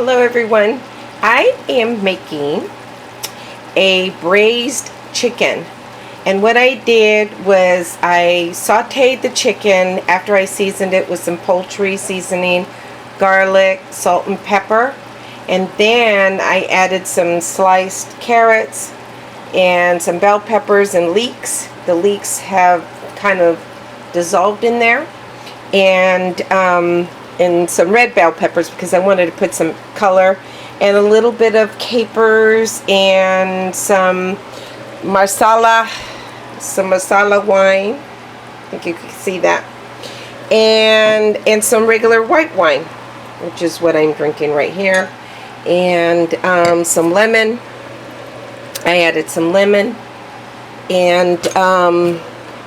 Hello everyone, I am making a braised chicken, and what I did was I sauteed the chicken after I seasoned it with some poultry seasoning, garlic, salt and pepper, and then I added some sliced carrots and some bell peppers and leeks. The leeks have kind of dissolved in there, and some red bell peppers because I wanted to put some color, and a little bit of capers and some Marsala wine. I think you can see that, and some regular white wine, which is what I'm drinking right here, and some lemon. I added some lemon, and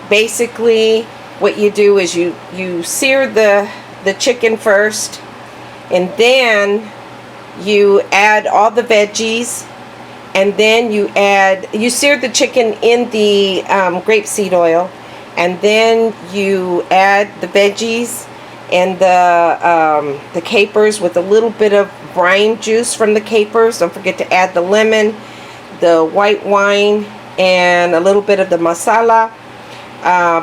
basically what you do is you sear the chicken first, and then you add all the veggies, and then you sear the chicken in the grapeseed oil, and then you add the veggies and the capers with a little bit of brine juice from the capers. Don't forget to add the lemon, the white wine, and a little bit of the masala.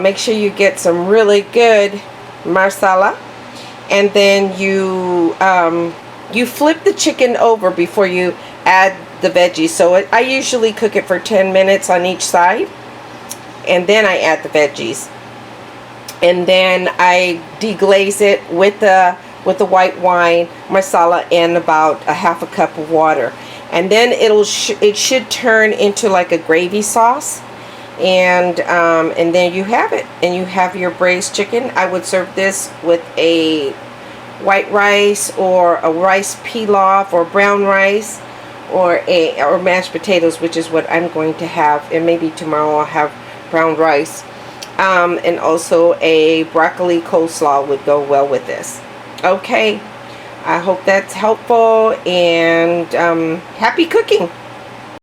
Make sure you get some really good marsala, and then you flip the chicken over before you add the veggies. So I usually cook it for 10 minutes on each side, and then I add the veggies, and then I deglaze it with the white wine, masala, and about a half a cup of water, and then it should turn into like a gravy sauce. And then you have it, and you have your braised chicken. I would serve this with a white rice, or a rice pilaf, or brown rice, or mashed potatoes, which is what I'm going to have, and maybe tomorrow I'll have brown rice, and also a broccoli coleslaw would go well with this. Okay, I hope that's helpful, and happy cooking.